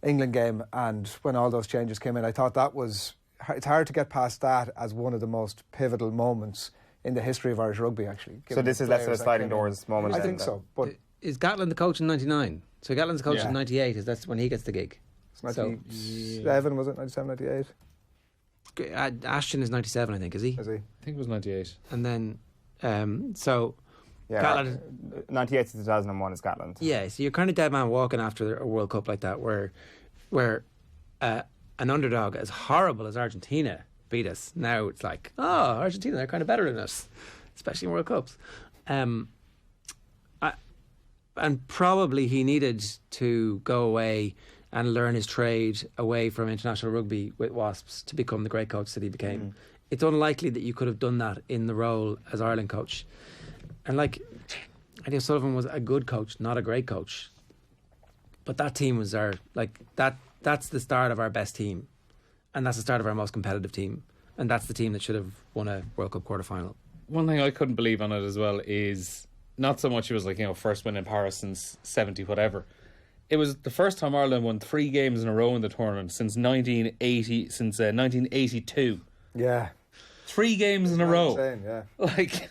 England game, and when all those changes came in, I thought that was, it's hard to get past that as one of the most pivotal moments in the history of Irish rugby, actually. So this is less of a sliding doors moment. I think so. But is Gatlin the coach in '99? So Gatlin's the coach in '98. Is that's when he gets the gig? 97, was it? 97, 98? Ashton is 97, I think. Is he? Is he? I think it was 98. And then, so yeah, Gatlin, 98 to 2001 is Gatland. Yeah, so you're kind of dead man walking after a World Cup like that, where an underdog as horrible as Argentina beat us. Now it's like, Argentina, they're kind of better than us, especially in World Cups. And probably he needed to go away and learn his trade away from international rugby with Wasps to become the great coach that he became. It's unlikely that you could have done that in the role as Ireland coach. And like, Eddie O'Sullivan was a good coach, not a great coach. But that team was that's the start of our best team. And that's the start of our most competitive team. And that's the team that should have won a World Cup quarter-final. One thing I couldn't believe on it as well is not so much it was like, first win in Paris since 70 whatever. It was the first time Ireland won 3 games in a row in the tournament since 1982. Yeah. 3 games in a row. Insane, yeah. Like,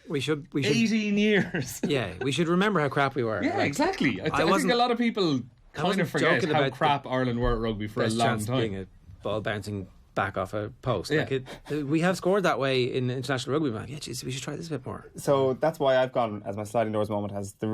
we should 18 years. Yeah, we should remember how crap we were. Yeah, exactly. I think a lot of people kind of forget how crap Ireland were at rugby for a long time. Being a ball bouncing back off a post. Yeah. Like we have scored that way in international rugby. I'm like, yeah, geez, we should try this a bit more. So that's why I've gone as my sliding doors moment as the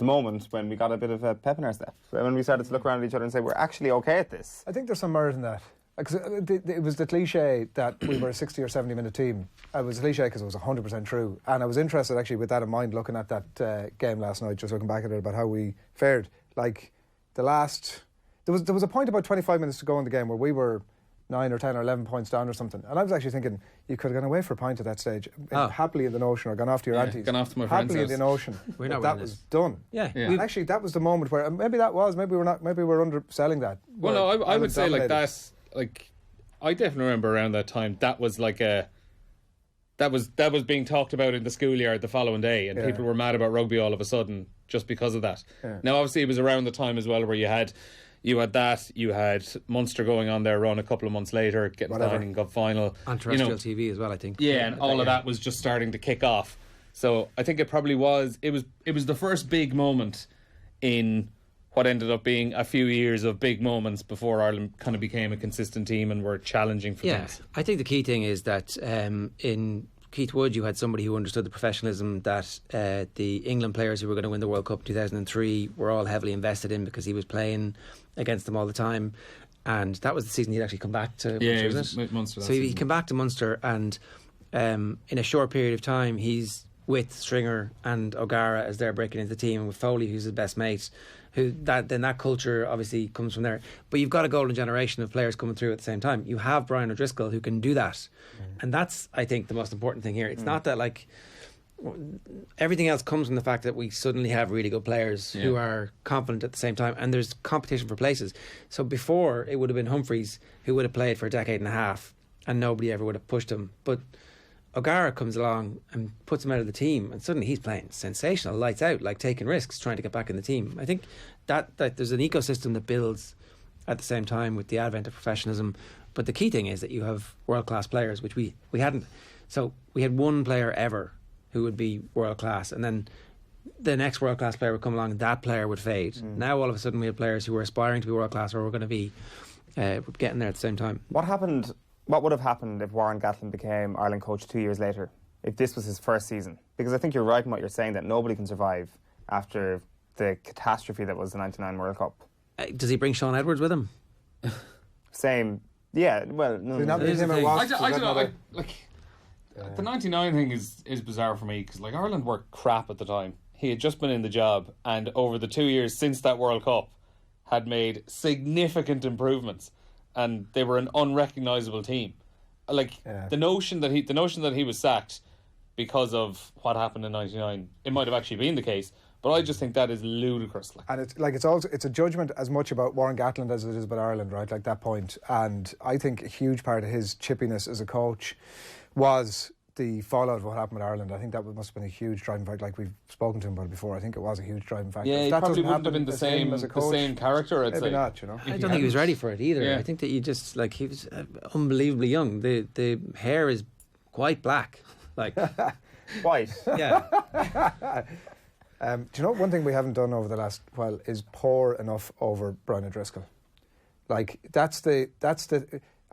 moment when we got a bit of a pep in our step. When we started to look around at each other and say, we're actually okay at this. I think there's some merit in that. Because it was the cliche that we were a 60 or 70 minute team. It was a cliche because it was 100% true. And I was interested actually with that in mind looking at that game last night, just looking back at it about how we fared. Like there was a point about 25 minutes to go in the game where we were 9 or 10 or 11 points down or something. And I was actually thinking, you could have gone away for a pint at that stage. Happily in the notion, or gone off to your aunties. Gone off to my friend's happily house. in the notion. That was done. Yeah. And actually that was the moment where, maybe we're underselling that. Well, no, I would say like that's, like, I definitely remember around that time, that was like that was being talked about in the schoolyard the following day, and people were mad about rugby all of a sudden just because of that. Yeah. Now, obviously, it was around the time as well where you had Munster going on their run a couple of months later, getting the Heineken Cup final. On terrestrial TV as well, I think. Yeah, and all of that was just starting to kick off. So I think it probably was. It was the first big moment in what ended up being a few years of big moments before Ireland kind of became a consistent team and were challenging for things. I think the key thing is that in Keith Wood you had somebody who understood the professionalism that the England players who were going to win the World Cup 2003 were all heavily invested in, because he was playing against them all the time, and that was the season he'd actually come back to Munster, wasn't it? Munster. So he came back to Munster, and in a short period of time he's with Stringer and O'Gara as they're breaking into the team, and with Foley, who's his best mate, that culture obviously comes from there. But you've got a golden generation of players coming through at the same time. You have Brian O'Driscoll who can do that, and that's, I think, the most important thing here. It's not that, like, everything else comes from the fact that we suddenly have really good players who are confident at the same time, and there's competition for places. So before, it would have been Humphreys who would have played for a decade and a half, and nobody ever would have pushed him. But O'Gara comes along and puts him out of the team, and suddenly he's playing sensational, lights out, like taking risks, trying to get back in the team. I think that there's an ecosystem that builds at the same time with the advent of professionalism. But the key thing is that you have world-class players, which we hadn't. So we had one player ever who would be world-class, and then the next world-class player would come along and that player would fade. Now all of a sudden we have players who were aspiring to be world-class, or were going to be getting there at the same time. What would have happened if Warren Gatland became Ireland coach 2 years later, if this was his first season? Because I think you're right in what you're saying, that nobody can survive after the catastrophe that was the 99 World Cup. Does he bring Sean Edwards with him? Same. Yeah, well, no. I don't know. The 99 thing is bizarre for me, because like, Ireland were crap at the time. He had just been in the job, and over the 2 years since that World Cup had made significant improvements, and they were an unrecognisable team. The notion that he was sacked because of what happened in 99, it might have actually been the case, but I just think that is ludicrous. And it's a judgment as much about Warren Gatland as it is about Ireland, right? Like that point. And I think a huge part of his chippiness as a coach was the fallout of what happened with Ireland, I think that must have been a huge driving factor. Like we've spoken to him about it before, I think it was a huge driving factor. Yeah, If he that probably doesn't wouldn't have happen been the as him same as a coach, the same character. I'd maybe say. not. You know, I don't think he was ready for it either. Yeah. I think that you just like he was unbelievably young. The hair is quite black, like White. yeah. do you know one thing we haven't done over the last while is pour enough over Brian O'Driscoll? Like that's the.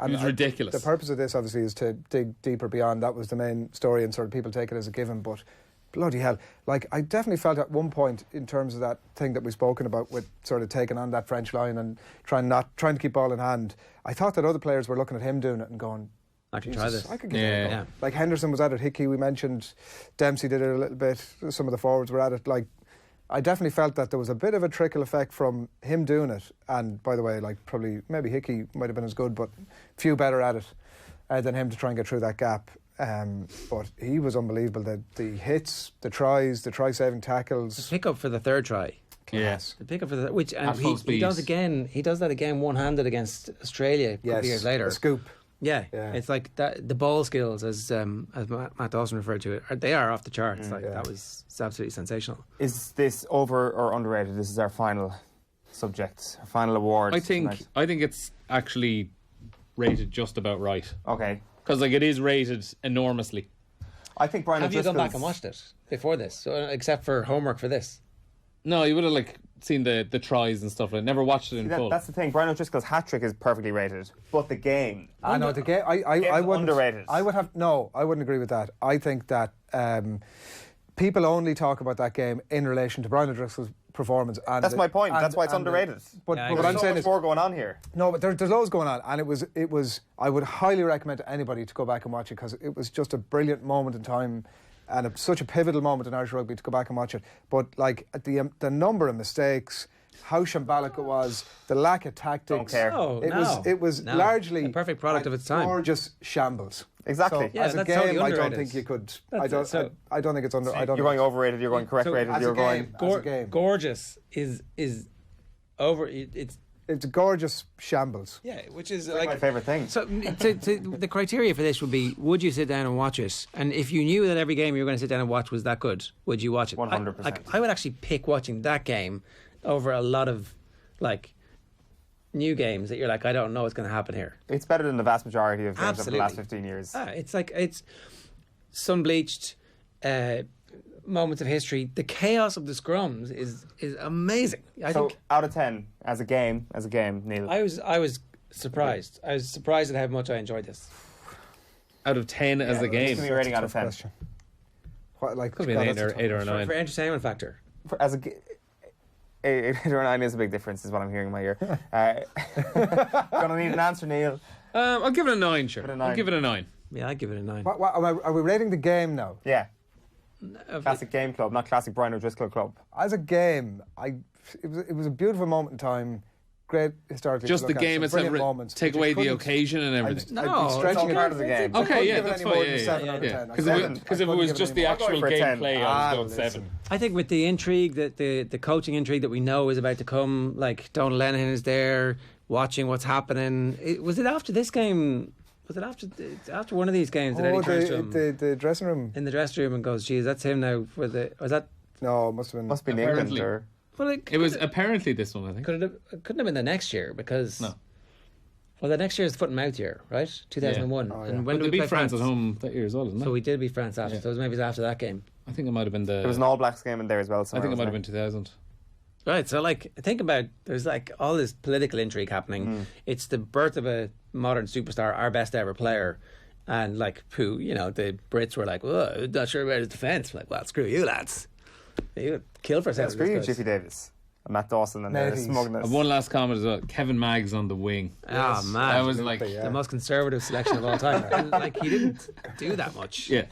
It was ridiculous. The purpose of this obviously is to dig deeper beyond. That was the main story, and sort of people take it as a given. But bloody hell, like I definitely felt at one point in terms of that thing that we've spoken about with sort of taking on that French line and trying to keep ball in hand. I thought that other players were looking at him doing it and going, I can try this. I could give it a go. Yeah. Like Henderson was at it, Hickey we mentioned, Dempsey did it a little bit, some of the forwards were at it. Like I definitely felt that there was a bit of a trickle effect from him doing it, and by the way, like probably maybe Hickey might have been as good but few better at it than him to try and get through that gap. But he was unbelievable. The hits, the tries, the try saving tackles. The pick up for the third try. Yes. The pick up for the which and At full he does speed. again. He does that again one-handed against Australia a couple of years later. a scoop. Yeah, Yeah. it's like that. The ball skills, as Matt Dawson referred to it, they are off the charts. It's absolutely sensational. Is this over or underrated? This is our final subject, our final award. I think tonight. it's actually rated just about right. Okay. Because like it is rated enormously. I think Brian Have you gone back and O'Driscoll's- watched it before this, so, except for homework for this? No, you would have like seen the tries and stuff. Like never watched it in full. That's the thing. Brian O'Driscoll's hat trick is perfectly rated, but the game. I know the game. I Game's wouldn't. underrated. I wouldn't agree with that. I think that people only talk about that game in relation to Brian O'Driscoll's performance. And That's my point. That's why it's underrated. But Yeah, I what agree. I'm There's so saying much is, more going on here. no, but there's loads going on, and it was. I would highly recommend to anybody to go back and watch it because it was just a brilliant moment in time. And such a pivotal moment in Irish rugby to go back and watch it. But like the number of mistakes, how shambolic it was, the lack of tactics. Don't care. Oh, It was largely a perfect product of its time. Gorgeous shambles. Exactly. So Yeah, as a that's game, totally I don't underrated. think you could. That's it. I don't think it's under. I don't. You're going overrated. You're going correct rated. as a You're going. game, as a game. Gorgeous is over. It's a gorgeous shambles. Yeah, which is My favourite thing. So the criteria for this would be: would you sit down and watch it? And if you knew that every game you were going to sit down and watch was that good, would you watch it? 100%. I would actually pick watching that game over a lot of like new games that you're like, I don't know what's going to happen here. It's better than the vast majority of games of the Absolutely. last 15 years. It's like it's sun-bleached moments of history. The chaos of the scrums is amazing. I So think out of 10 as a game, Neil. I was surprised. I was surprised at how much I enjoyed this. Out of 10 as a Give game. me a rating out Tough of 10. question. What, like, Could be an God, 8 that's a tough or a question. 9. For entertainment factor. As a 8 or 9 is a big difference, is what I'm hearing in my ear. Gonna need an answer, Neil. I'll give it a 9, sure. Give it a I'll 9. give it a 9. Yeah, I'd give it a 9. What, are we rating the game now? Yeah. Classic game club, not classic Brian O'Driscoll club. As a game, it was a beautiful moment in time. Great historically. Just to the look at, game some itself. brilliant moments, Take but you away the couldn't- occasion and everything. I'd be No, stretching it's all it. part of the game. I Okay, couldn't yeah, give it that's any more fine, than yeah, 7 yeah, out of yeah. 10. Because I if couldn't it give was it just any the more. I'll go actual for a 10. gameplay, I was going listen. 7. I think with the intrigue that the coaching intrigue that we know is about to come, like Donald Lenihan is there watching what's happening. Was it after this game? Was it after one of these games that Eddie turns to him the dressing room. in the dressing room and goes, "Geez, that's him now." Was that? No, it must have been. Must be in England Apparently. or. Well, It was apparently this one, I think. couldn't have been the next year because No. Well, the next year is foot and mouth year, right? 2001. Yeah. Oh, yeah. And But when do they we play beat France at home that year as well, isn't it? So we did beat France after. Yeah. So maybe it was after that game. I think it might have been the. There was an All Blacks game in there as well. I think it might have been 2000. Right, so like think about there's like all this political intrigue happening. It's the birth of a modern superstar, our best ever player, and like who the Brits were like, "Oh, not sure about his defence." Like, well, screw you, lads. You would kill for a second. Screw you, Jiffy Davis. And Matt Dawson and their Mateys. smugness. And one last comment as well. Kevin Maggs on the wing. Oh man, That was like, Absolutely, yeah. the most conservative selection of all time. And, like he didn't do that much. yeah.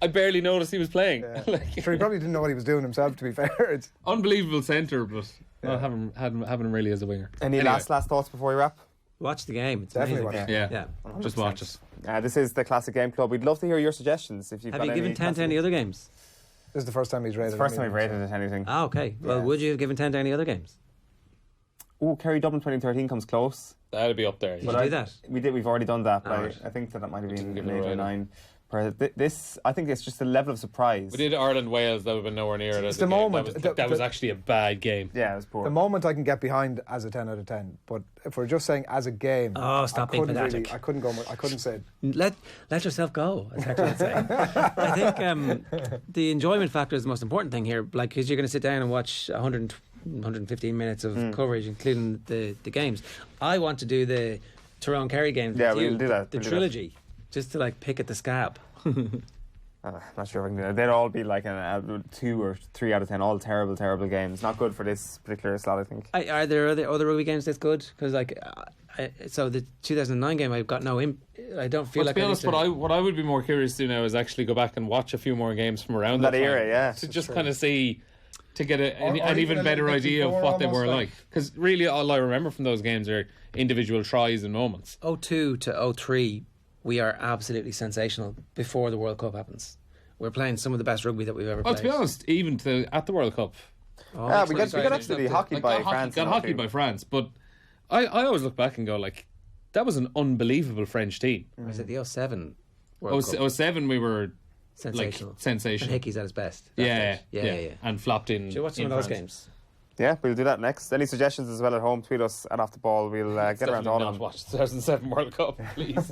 I barely noticed he was playing. Like, Sure, he probably didn't know what he was doing himself. To be fair, it's unbelievable centre, but not having him really as a winger. Any Anyway, last thoughts before we wrap? Watch the game. It's definitely amazing. watch. Yeah, Yeah. just watch it. This is the Classic Game Club. We'd love to hear your suggestions. If you've Have got you given any 10 to classic- any other games? this is the first time he's rated. It's the first time we've anything, rated it anything. Ah, okay. Well, Yeah. would you have given 10 to any other games? Oh, Kerry Dublin 2013 comes close. That'd be up there. Did you do that? We did. We've already done that. But Alright. I think that might have didn't been give an it 8 or away 9. This, I think it's just a level of surprise. We did Ireland-Wales, that would have been nowhere near it. It's the moment. That was actually a bad game. Yeah, it was poor. The moment I can get behind as a 10 out of 10, but if we're just saying as a game, Oh, stop being pedantic. I couldn't say it. Let yourself go, as Hector would say. I think the enjoyment factor is the most important thing here. Like, because you're going to sit down and watch 115 minutes of coverage, including the games. I want to do the Tyrone Kerry games. Yeah, with you, we'll do that. The trilogy, just to like pick at the scab. I'm not sure if I can do that. They'd all be like a 2 or 3 out of 10, all terrible games. Not good for this particular slot, I think. Are there other rugby games that's good? Because so the 2009 game, I've got no. I don't feel like. To be honest, what I would be more curious to do now is actually go back and watch a few more games from around that era. Yeah, to just kind of see. To get an even better idea of what they were like. Because really all I remember from those games are individual tries and moments. 02 to 03, we are absolutely sensational before the World Cup happens. We're playing some of the best rugby that we've ever played. To be honest, even at the World Cup. We got absolutely hockeyed by France. Got hockeyed by France, but I always look back and go, like, that was an unbelievable French team. Was it the 07 World Cup? 07 we were... Sensational. Like, sensational. And Hickey's at his best. Yeah. And flopped in. Should you watch some of those games? Yeah, we'll do that next. Any suggestions as well at home? Tweet us at Off the Ball. We'll get around to all of them. Watch the 2007 World Cup, please.